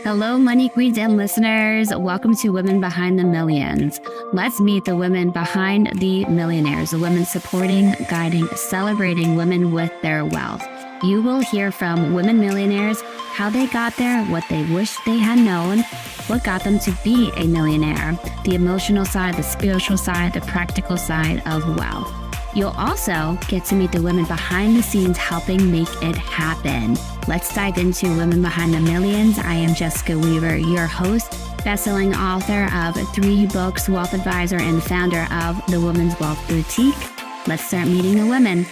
Hello, Money Queens and listeners. Welcome to Women Behind the Millions. Let's meet the women behind the millionaires, the women supporting, guiding, celebrating women with their wealth. You will hear from women millionaires, how they got there, what they wish they had known, what got them to be a millionaire, the emotional side, the spiritual side, the practical side of wealth. You'll also get to meet the women behind the scenes helping make it happen. Let's dive into Women Behind the Millions. I am Jessica Weaver, your host, best-selling author of 3 books, wealth advisor, and founder of the Women's Wealth Boutique. Let's start meeting the women.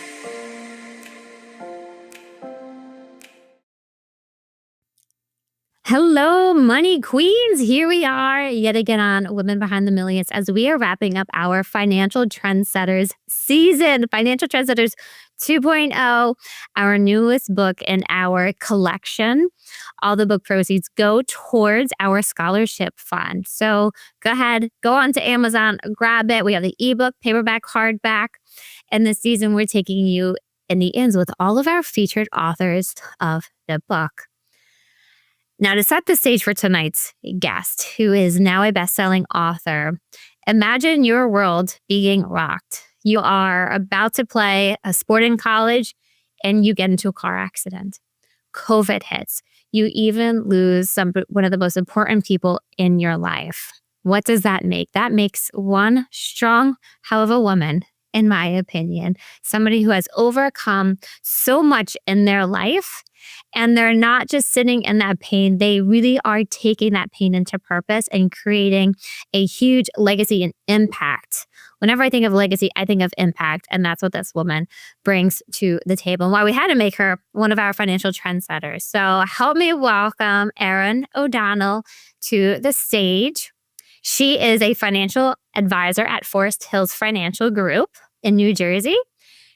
Hello, Money Queens. Here we are yet again on Women Behind the Millions as we are wrapping up our Financial Trendsetters season, Financial Trendsetters 2.0, our newest book in our collection. All the book proceeds go towards our scholarship fund. So go ahead, go on to Amazon, grab it. We have the ebook, paperback, hardback. And this season, we're taking you in the ends with all of our featured authors of the book. Now, to set the stage for tonight's guest, who is now a best-selling author, imagine your world being rocked. You are about to play a sport in college and you get into a car accident. COVID hits. You even lose one of the most important people in your life. What does that make? That makes one strong hell of a woman, in my opinion. Somebody who has overcome so much in their life. And they're not just sitting in that pain. They really are taking that pain into purpose and creating a huge legacy and impact. Whenever I think of legacy, I think of impact. And that's what this woman brings to the table. And why we had to make her one of our financial trendsetters. So help me welcome Erin O'Donnell to the stage. She is a financial advisor at Forest Hills Financial Group in New Jersey.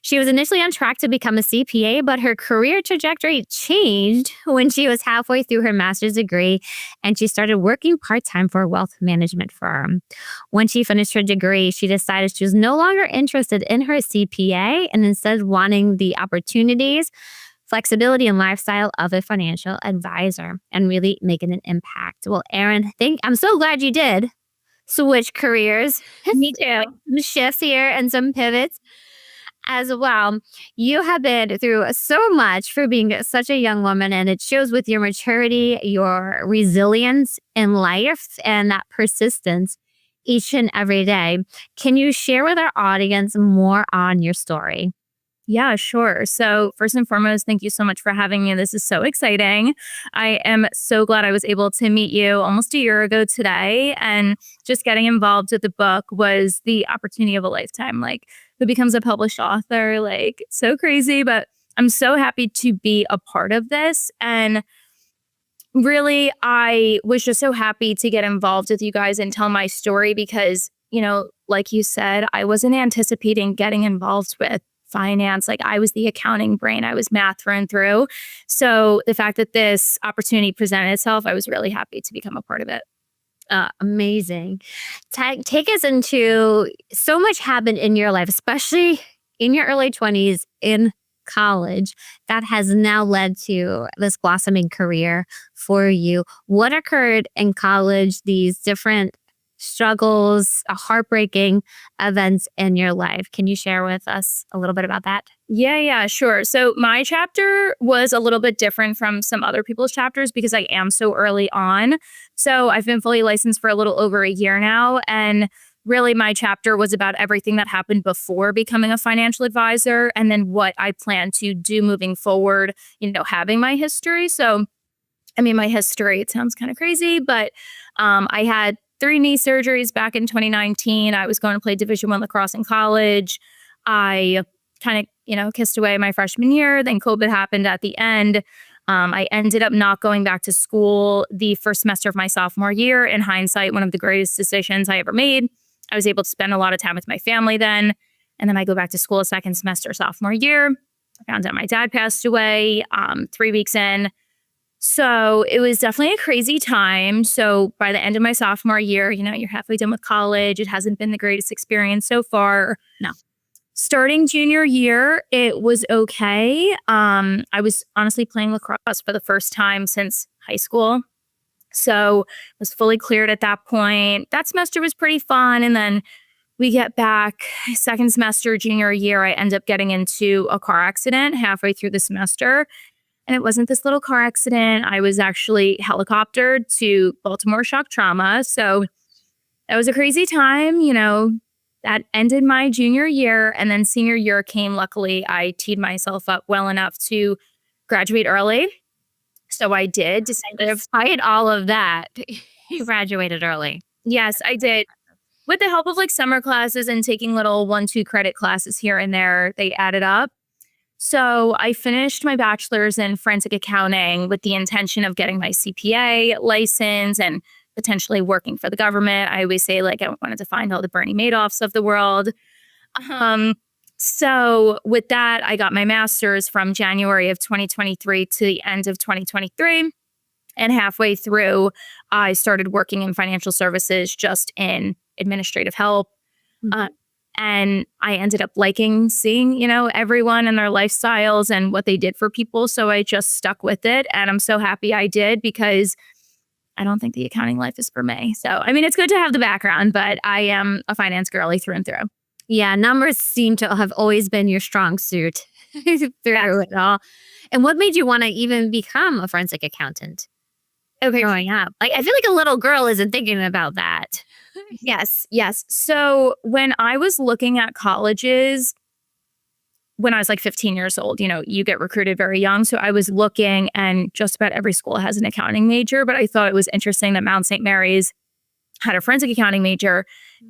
She was initially on track to become a CPA, but her career trajectory changed when she was halfway through her master's degree and she started working part-time for a wealth management firm. When she finished her degree, she decided she was no longer interested in her CPA and instead wanting the opportunities, flexibility, and lifestyle of a financial advisor and really making an impact. Well, Erin, I'm so glad you did switch careers. Me too. Some shifts here and some pivots as well. You have been through so much for being such a young woman, and it shows with your maturity, your resilience in life, and that persistence each and every day. Can you share with our audience more on your story? Yeah, sure. So first and foremost, thank you so much for having me. This is so exciting. I am so glad I was able to meet you almost a year ago today. And just getting involved with the book was the opportunity of a lifetime. Like, who becomes a published author? Like, so crazy. But I'm so happy to be a part of this. And really, I was just so happy to get involved with you guys and tell my story because, like you said, I wasn't anticipating getting involved with finance. Like, I was the accounting brain. I was math through and through. So the fact that this opportunity presented itself, I was really happy to become a part of it. Amazing. Take us into so much happened in your life, especially in your early 20s in college, that has now led to this blossoming career for you. What occurred in college, these different struggles, heartbreaking events in your life? Can you share with us a little bit about that? Yeah, sure. So my chapter was a little bit different from some other people's chapters because I am so early on. So I've been fully licensed for a little over a year now. And really, my chapter was about everything that happened before becoming a financial advisor and then what I plan to do moving forward, having my history. So, my history, it sounds kind of crazy, but I had 3 knee surgeries back in 2019. I was going to play Division I lacrosse in college. I kind of, kissed away my freshman year. Then COVID happened at the end. I ended up not going back to school the first semester of my sophomore year. In hindsight, one of the greatest decisions I ever made. I was able to spend a lot of time with my family then. And then I go back to school a second semester sophomore year. I found out my dad passed away 3 weeks in. So it was definitely a crazy time. So by the end of my sophomore year, you're halfway done with college. It hasn't been the greatest experience so far. No. Starting junior year, it was okay. I was honestly playing lacrosse for the first time since high school. So I was fully cleared at that point. That semester was pretty fun. And then we get back second semester, junior year, I end up getting into a car accident halfway through the semester. And it wasn't this little car accident. I was actually helicoptered to Baltimore shock trauma. So that was a crazy time. That ended my junior year. And then senior year came. Luckily, I teed myself up well enough to graduate early. So I did. Despite all of that, you graduated early. Yes, I did. With the help of like summer classes and taking little 1-2 credit classes here and there, they added up. So I finished my bachelor's in forensic accounting with the intention of getting my CPA license and potentially working for the government. I always say like I wanted to find all the Bernie Madoffs of the world. So with that, I got my master's from January of 2023 to the end of 2023. And halfway through, I started working in financial services, just in administrative help. And I ended up liking seeing, everyone and their lifestyles and what they did for people. So I just stuck with it. And I'm so happy I did, because I don't think the accounting life is for me. So, it's good to have the background, but I am a finance girly through and through. Yeah, numbers seem to have always been your strong suit through it all. And what made you want to even become a forensic accountant? Okay. Growing up. Like, I feel like a little girl isn't thinking about that. Yes. So when I was looking at colleges, when I was like 15 years old, you get recruited very young. So I was looking, and just about every school has an accounting major, but I thought it was interesting that Mount St. Mary's had a forensic accounting major.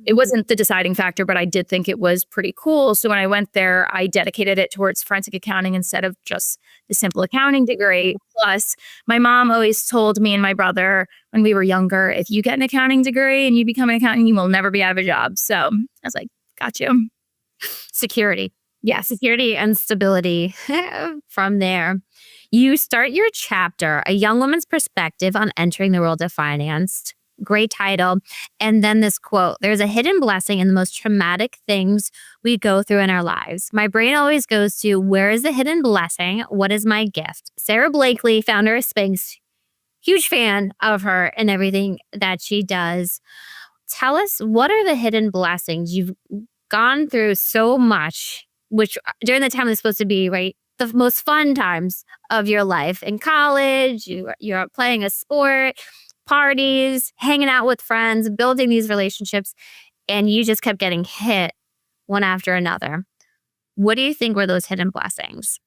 It wasn't the deciding factor, but I did think it was pretty cool. So when I went there, I dedicated it towards forensic accounting instead of just the simple accounting degree. Plus, my mom always told me and my brother when we were younger, if you get an accounting degree and you become an accountant, you will never be out of a job. So I was like, got you. Security. Yeah, security and stability. From there, you start your chapter, A Young Woman's Perspective on Entering the World of Finance. Great title. And then this quote: there's a hidden blessing in the most traumatic things we go through in our lives. My brain always goes to, where is the hidden blessing? What is my gift? Sarah Blakely, founder of Spanx, huge fan of her and everything that she does. Tell us, what are the hidden blessings? You've gone through so much, which during the time is supposed to be, right, the most fun times of your life. In college, you're playing a sport, parties, hanging out with friends, building these relationships, and you just kept getting hit one after another. What do you think were those hidden blessings?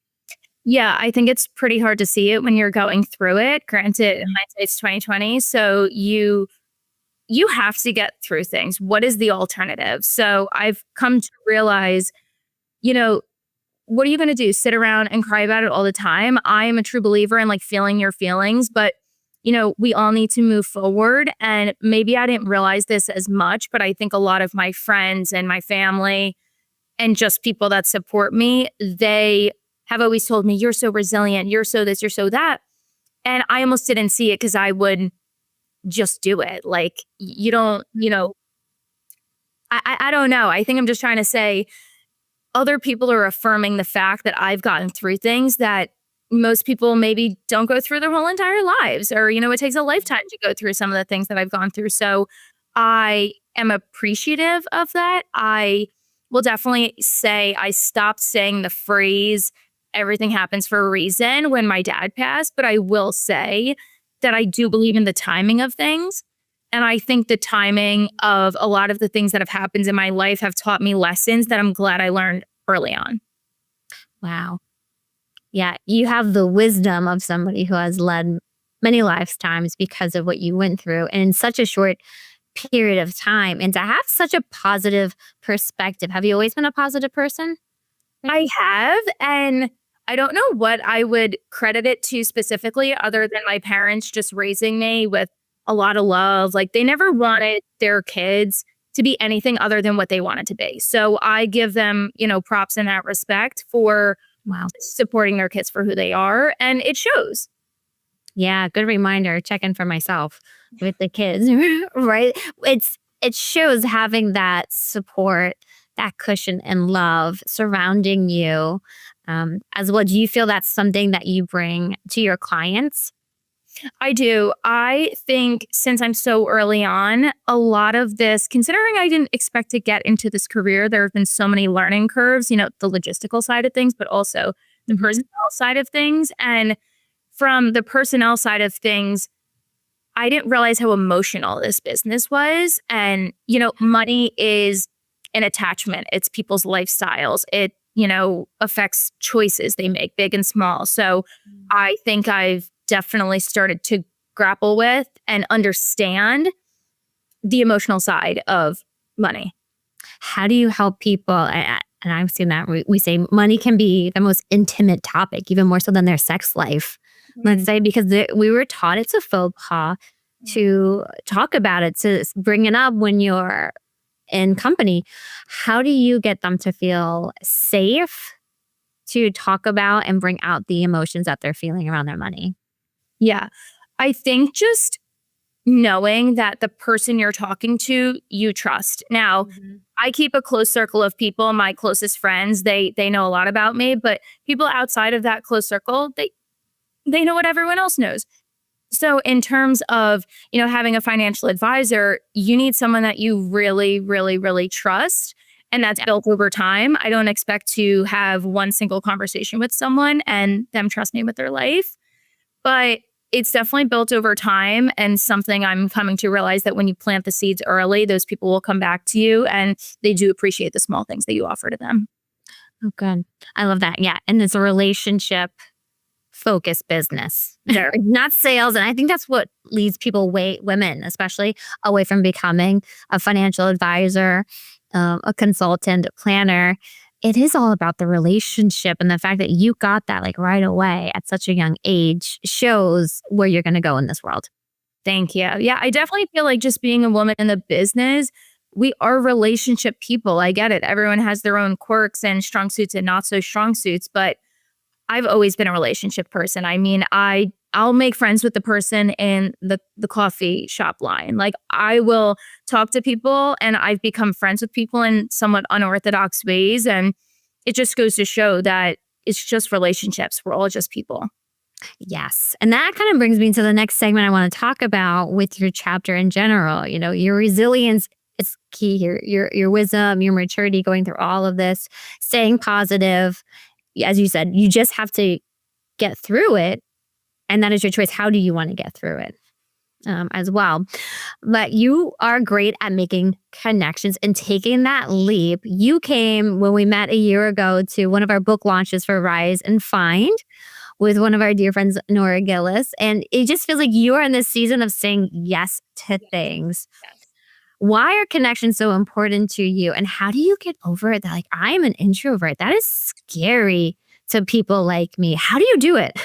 Yeah, I think it's pretty hard to see it when you're going through it. Granted, in hindsight, it's 2020, so you have to get through things. What is the alternative? So I've come to realize, what are you going to do? Sit around and cry about it all the time? I am a true believer in like feeling your feelings, but we all need to move forward. And maybe I didn't realize this as much, but I think a lot of my friends and my family and just people that support me, they have always told me, you're so resilient, you're so this, you're so that. And I almost didn't see it because I would just do it. Like, you don't, I don't know. I think I'm just trying to say other people are affirming the fact that I've gotten through things that most people maybe don't go through their whole entire lives, or, it takes a lifetime to go through some of the things that I've gone through. So I am appreciative of that. I will definitely say I stopped saying the phrase, everything happens for a reason, when my dad passed. But I will say that I do believe in the timing of things. And I think the timing of a lot of the things that have happened in my life have taught me lessons that I'm glad I learned early on. Wow. Yeah, you have the wisdom of somebody who has led many lifetimes because of what you went through in such a short period of time, and to have such a positive perspective. Have you always been a positive person? I have, and I don't know what I would credit it to specifically, other than my parents just raising me with a lot of love. Like, they never wanted their kids to be anything other than what they wanted to be. So I give them, props in that respect for supporting their kids for who they are. And it shows. Yeah, good reminder. Check in for myself with the kids, right? It shows having that support, that cushion and love surrounding you as well. Do you feel that's something that you bring to your clients? I do. I think since I'm so early on, a lot of this, considering I didn't expect to get into this career, there have been so many learning curves, the logistical side of things, but also the Mhm. personnel side of things. And from the personnel side of things, I didn't realize how emotional this business was. And, money is an attachment, it's people's lifestyles. It affects choices they make, big and small. So I think I've definitely started to grapple with and understand the emotional side of money. How do you help people? And I've seen that we say money can be the most intimate topic, even more so than their sex life. Let's say because we were taught it's a faux pas to talk about it, to bring it up when you're in company. How do you get them to feel safe to talk about and bring out the emotions that they're feeling around their money? Yeah. I think just knowing that the person you're talking to, you trust. Now, Mhm. I keep a close circle of people, my closest friends, they know a lot about me, but people outside of that close circle, they know what everyone else knows. So in terms of, having a financial advisor, you need someone that you really, really, really trust. And that's built over time. I don't expect to have one single conversation with someone and them trust me with their life. But it's definitely built over time and something I'm coming to realize that when you plant the seeds early, those people will come back to you and they do appreciate the small things that you offer to them. Oh, good. I love that. Yeah. And it's a relationship focused business, There. not sales. And I think that's what leads people away, women especially, away from becoming a financial advisor, a consultant, planner. It is all about the relationship, and the fact that you got that like right away at such a young age shows where you're going to go in this world. Thank you. Yeah, I definitely feel like just being a woman in the business, we are relationship people. I get it. Everyone has their own quirks and strong suits and not so strong suits, but I've always been a relationship person. I mean, I'll make friends with the person in the coffee shop line. Like I will talk to people and I've become friends with people in somewhat unorthodox ways. And it just goes to show that it's just relationships. We're all just people. Yes. And that kind of brings me to the next segment I want to talk about with your chapter in general. Your resilience is key here. Your wisdom, your maturity going through all of this, staying positive. As you said, you just have to get through it. And that is your choice. How do you want to get through it as well? But you are great at making connections and taking that leap. You came when we met a year ago to one of our book launches for Rise and Find with one of our dear friends, Nora Gillis. And it just feels like you are in this season of saying yes to things. Yes. Why are connections so important to you? And how do you get over it? That like, I'm an introvert. That is scary to people like me. How do you do it?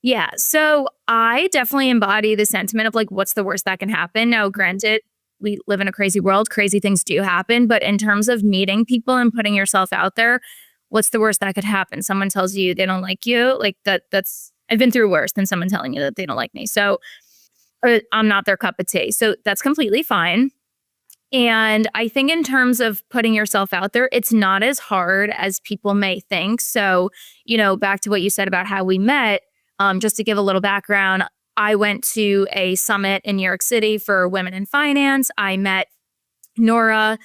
Yeah. So I definitely embody the sentiment of like, what's the worst that can happen? Now, granted, we live in a crazy world. Crazy things do happen. But in terms of meeting people and putting yourself out there, what's the worst that could happen? Someone tells you they don't like you. Like I've been through worse than someone telling you that they don't like me. So I'm not their cup of tea. So that's completely fine. And I think in terms of putting yourself out there, it's not as hard as people may think. So, back to what you said about how we met, just to give a little background, I went to a summit in New York City for women in finance. I met Nora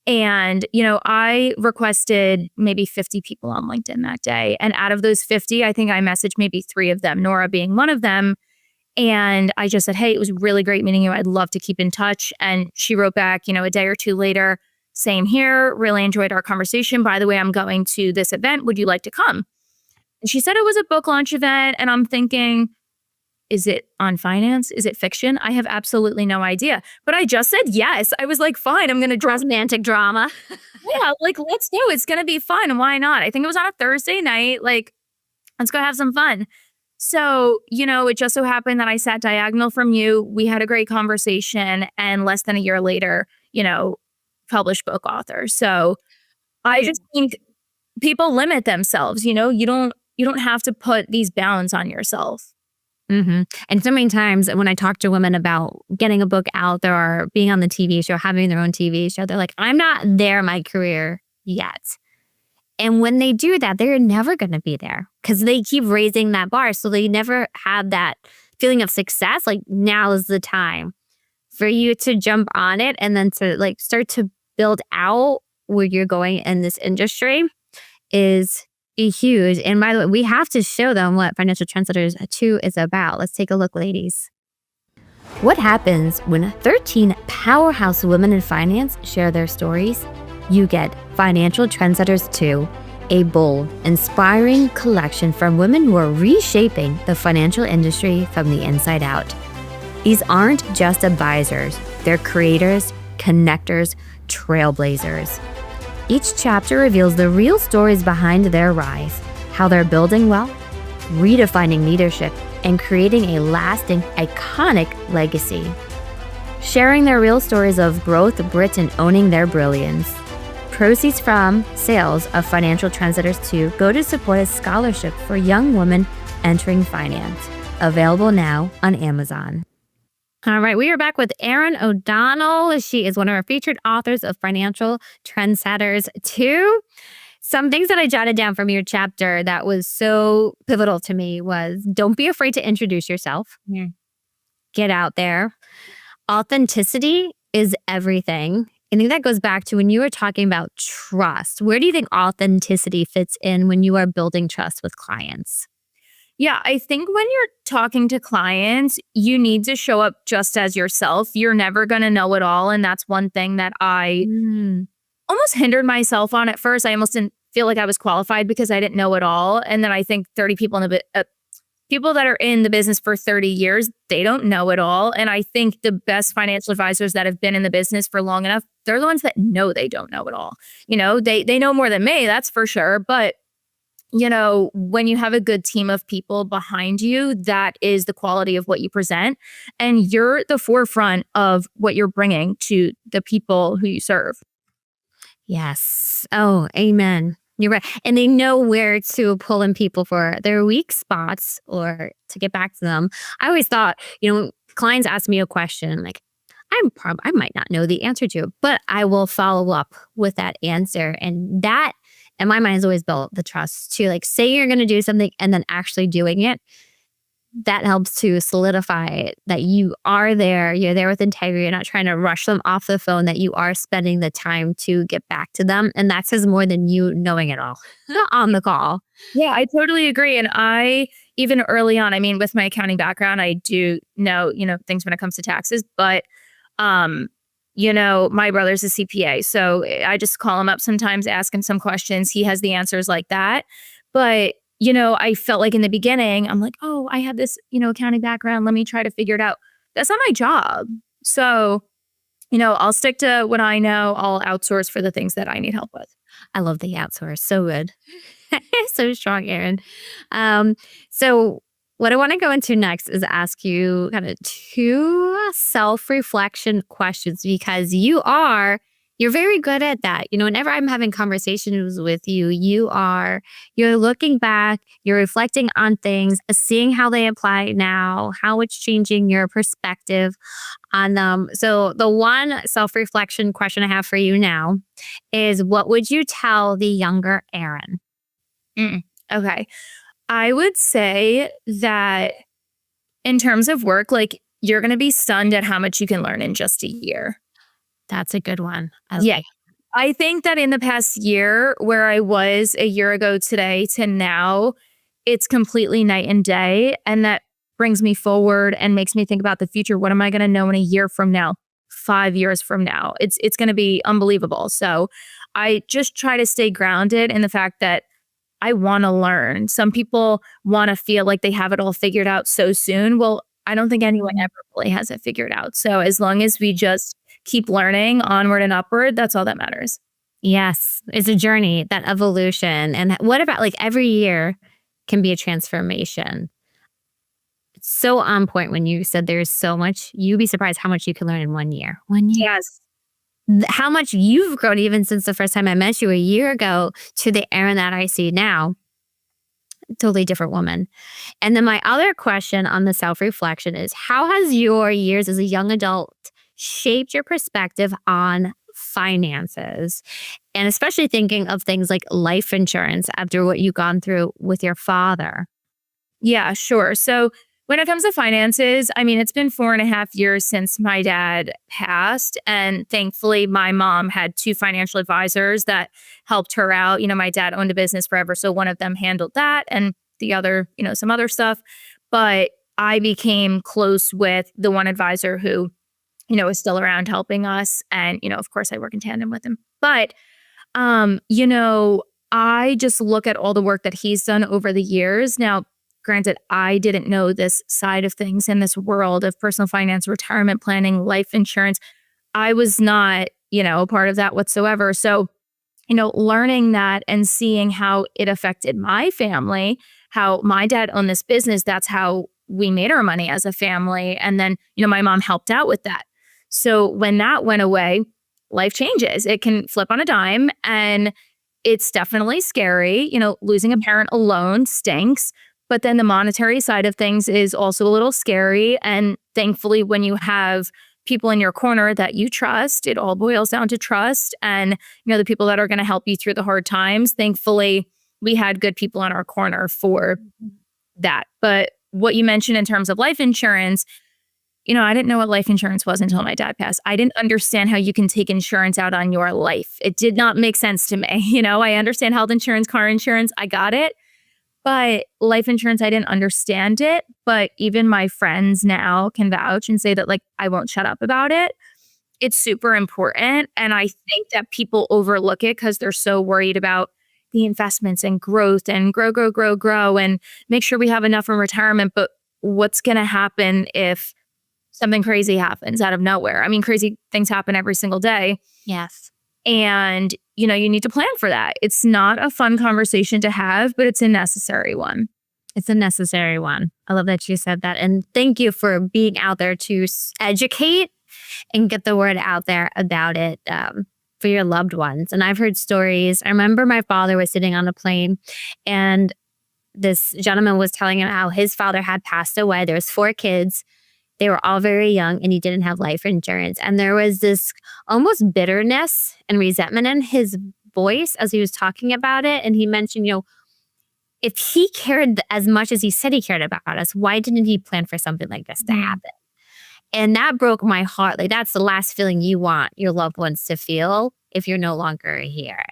and, I requested maybe 50 people on LinkedIn that day. And out of those 50, I think I messaged maybe 3 of them, Nora being one of them. And I just said, hey, it was really great meeting you. I'd love to keep in touch. And she wrote back, a day or two later, same here. Really enjoyed our conversation. By the way, I'm going to this event. Would you like to come? And she said it was a book launch event. And I'm thinking, is it on finance? Is it fiction? I have absolutely no idea. But I just said yes. I was like, fine, I'm going to dress. Romantic drama. Yeah, like, let's go. It's going to be fun. Why not? I think it was on a Thursday night. Like, let's go have some fun. So, it just so happened that I sat diagonal from you. We had a great conversation and less than a year later, published book author. So I just think people limit themselves, you don't have to put these bounds on yourself. Mm-hmm. And so many times when I talk to women about getting a book out there or being on the TV show, having their own TV show, they're like, I'm not there in my career yet. And when they do that, they're never going to be there because they keep raising that bar. So they never have that feeling of success, like now is the time for you to jump on it and then to like start to build out where you're going in this industry is huge. And by the way, we have to show them what Financial Trendsetters 2 is about. Let's take a look, ladies. What happens when 13 powerhouse women in finance share their stories? You get Financial Trendsetters 2, a bold, inspiring collection from women who are reshaping the financial industry from the inside out. These aren't just advisors, they're creators, connectors, trailblazers. Each chapter reveals the real stories behind their rise, how they're building wealth, redefining leadership, and creating a lasting, iconic legacy. Sharing their real stories of growth, grit, and owning their brilliance. Proceeds from sales of Financial Trendsetters 2 go to support a scholarship for young women entering finance. Available now on Amazon. All right, we are back with Erin O'Donnell. She is one of our featured authors of Financial Trendsetters 2. Some things that I jotted down from your chapter that was so pivotal to me was don't be afraid to introduce yourself. Get out there. Authenticity is everything. I think that goes back to when you were talking about trust. Where do you think authenticity fits in when you are building trust with clients? Yeah, I think when you're talking to clients, you need to show up just as yourself. You're never going to know it all. And that's one thing that I almost hindered myself on at first. I almost didn't feel like I was qualified because I didn't know it all. And then I think 30 people people that are in the business for 30 years, they don't know it all. And I think the best financial advisors that have been in the business for long enough, they're the ones that know they don't know it all. You know, they know more than me, that's for sure. But you know, when you have a good team of people behind you, that is the quality of what you present. And you're the forefront of what you're bringing to the people who you serve. Yes. Oh, amen. You're right. And they know where to pull in people for their weak spots or to get back to them. I always thought, you know, clients ask me a question like, I might not know the answer to it, but I will follow up with that answer. And that, in my mind, has always built the trust to like say you're going to do something and then actually doing it. That helps to solidify that you are there. You're there with integrity. You're not trying to rush them off the phone, that you are spending the time to get back to them. And that says more than you knowing it all on the call. Yeah, I totally agree. And I, even early on, I mean, with my accounting background, I do know, things when it comes to taxes, but my brother's a CPA, so I just call him up sometimes, ask him some questions. He has the answers like that. But, I felt like in the beginning, I'm like, oh, I have this, accounting background. Let me try to figure it out. That's not my job. So, I'll stick to what I know. I'll outsource for the things that I need help with. I love the outsource. So good. So strong, Erin. So what I want to go into next is ask you kind of 2 self-reflection questions because you're very good at that. Whenever I'm having conversations with you, you're looking back, you're reflecting on things, seeing how they apply now, how it's changing your perspective on them. So the one self-reflection question I have for you now is, what would you tell the younger Erin? Okay. I would say that in terms of work, like you're going to be stunned at how much you can learn in just a year. That's a good one. Yeah. I think that in the past year, where I was a year ago today to now, it's completely night and day. And that brings me forward and makes me think about the future. What am I going to know in a year from now, 5 years from now? It's going to be unbelievable. So I just try to stay grounded in the fact that I want to learn. Some people want to feel like they have it all figured out so soon. Well, I don't think anyone ever really has it figured out. So as long as we just keep learning onward and upward, that's all that matters. Yes, it's a journey, that evolution. And what about like every year can be a transformation? It's so on point when you said there's so much. You'd be surprised how much you can learn in 1 year. 1 year. Yes. How much you've grown even since the first time I met you a year ago to the Erin that I see now. Totally different woman. And then my other question on the self-reflection is, how has your years as a young adult shaped your perspective on finances? And especially thinking of things like life insurance after what you've gone through with your father. Yeah, sure. So When it comes to finances, I mean, it's been 4.5 years since my dad passed. And thankfully, my mom had two financial advisors that helped her out. My dad owned a business forever. So one of them handled that and the other, some other stuff. But I became close with the one advisor who, is still around helping us. And, of course, I work in tandem with him. But, I just look at all the work that he's done over the years. Now, granted, I didn't know this side of things in this world of personal finance, retirement planning, life insurance. I was not, a part of that whatsoever. So, learning that and seeing how it affected my family, how my dad owned this business, that's how we made our money as a family. And then, my mom helped out with that. So when that went away, life changes. It can flip on a dime and it's definitely scary. Losing a parent alone stinks. But then the monetary side of things is also a little scary. And thankfully, when you have people in your corner that you trust, it all boils down to trust. And, the people that are going to help you through the hard times, thankfully, we had good people in our corner for that. But what you mentioned in terms of life insurance, I didn't know what life insurance was until my dad passed. I didn't understand how you can take insurance out on your life. It did not make sense to me. I understand health insurance, car insurance. I got it. But life insurance, I didn't understand it. But even my friends now can vouch and say that, I won't shut up about it. It's super important. And I think that people overlook it because they're so worried about the investments and growth and grow, and make sure we have enough in retirement. But what's going to happen if something crazy happens out of nowhere? I mean, crazy things happen every single day. Yes. And, you need to plan for that. It's not a fun conversation to have, but it's a necessary one. It's a necessary one. I love that you said that. And thank you for being out there to educate and get the word out there about it for your loved ones. And I've heard stories. I remember my father was sitting on a plane and this gentleman was telling him how his father had passed away. There was 4 kids. They were all very young and he didn't have life insurance. And there was this almost bitterness and resentment in his voice as he was talking about it. And he mentioned, if he cared as much as he said he cared about us, why didn't he plan for something like this to happen? And that broke my heart. That's the last feeling you want your loved ones to feel if you're no longer here.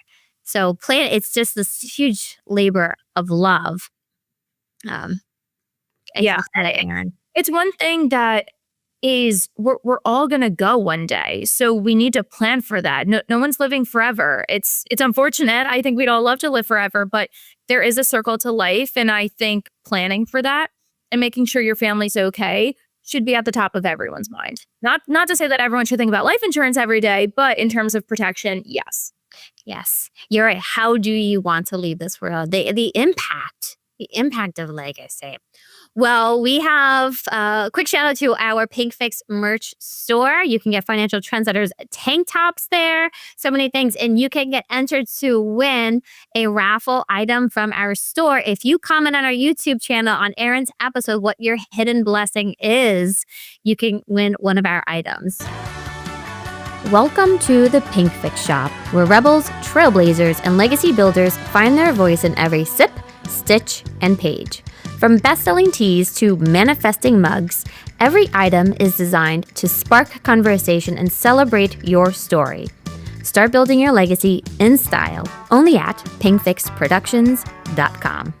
So it's just this huge labor of love. Yeah. Erin. It's one thing that is we're all going to go one day. So we need to plan for that. No one's living forever. It's unfortunate. I think we'd all love to live forever, but there is a circle to life. And I think planning for that and making sure your family's okay should be at the top of everyone's mind. Not to say that everyone should think about life insurance every day, but in terms of protection, yes. Yes, you're right. How do you want to leave this world? The impact of legacy. Well, we have a quick shout out to our Pink Fix merch store. You can get Financial Trendsetters tank tops there, so many things. And you can get entered to win a raffle item from our store. If you comment on our YouTube channel on Erin's episode, what your hidden blessing is, you can win one of our items. Welcome to the Pink Fix shop, where rebels, trailblazers, and legacy builders find their voice in every sip, stitch, and page. From best-selling teas to manifesting mugs, every item is designed to spark conversation and celebrate your story. Start building your legacy in style, only at pinkfixproductions.com.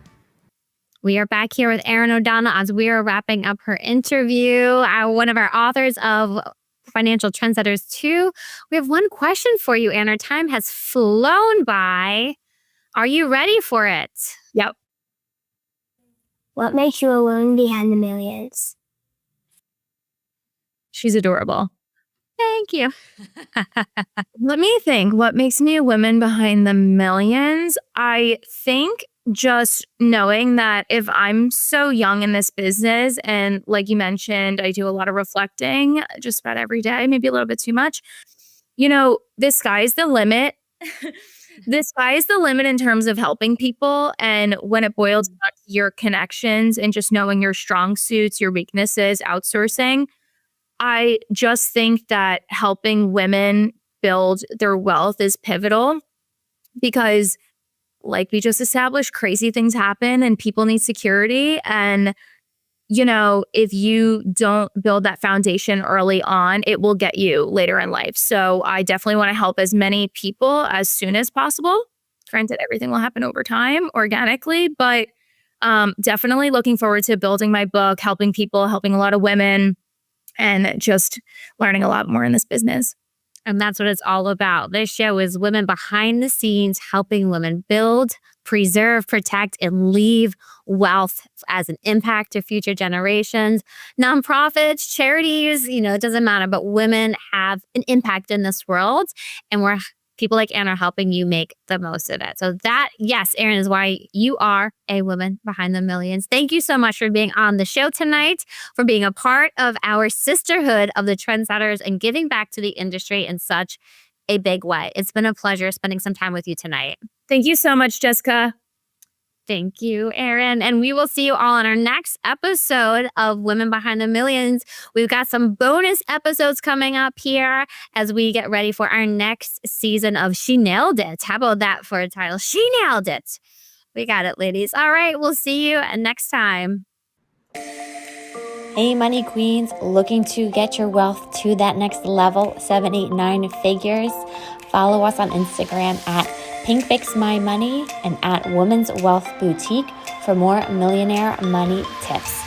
We are back here with Erin O'Donnell as we are wrapping up her interview. One of our authors of Financial Trendsetters 2. We have one question for you, Anne. Our time has flown by. Are you ready for it? Yep. What makes you a woman behind the millions? She's adorable. Thank you. Let me think. What makes me a woman behind the millions? I think just knowing that if I'm so young in this business, and like you mentioned, I do a lot of reflecting just about every day, maybe a little bit too much. The sky's the limit. The sky's the limit in terms of helping people. And when it boils down to your connections and just knowing your strong suits, your weaknesses, outsourcing, I just think that helping women build their wealth is pivotal because, like we just established, crazy things happen and people need security. And if you don't build that foundation early on, it will get you later in life. So I definitely want to help as many people as soon as possible. Granted, everything will happen over time organically, but definitely looking forward to building my book, helping people, helping a lot of women, and just learning a lot more in this business. And that's what it's all about. This show is women behind the scenes, helping women build, preserve, protect, and leave wealth as an impact to future generations. Nonprofits, charities, it doesn't matter, but women have an impact in this world. And people like Erin are helping you make the most of it. So that, yes, Erin, is why you are a woman behind the millions. Thank you so much for being on the show tonight, for being a part of our sisterhood of the trendsetters and giving back to the industry in such a big way. It's been a pleasure spending some time with you tonight. Thank you so much, Jessica. Thank you, Erin. And we will see you all on our next episode of Women Behind the Millions. We've got some bonus episodes coming up here as we get ready for our next season of She Nailed It. How about that for a title? She nailed it. We got it, ladies. All right, we'll see you next time. Hey, money queens, looking to get your wealth to that next level, 7, 8, 9 figures? Follow us on Instagram at PinkFixMyMoney and at Women's Wealth Boutique for more millionaire money tips.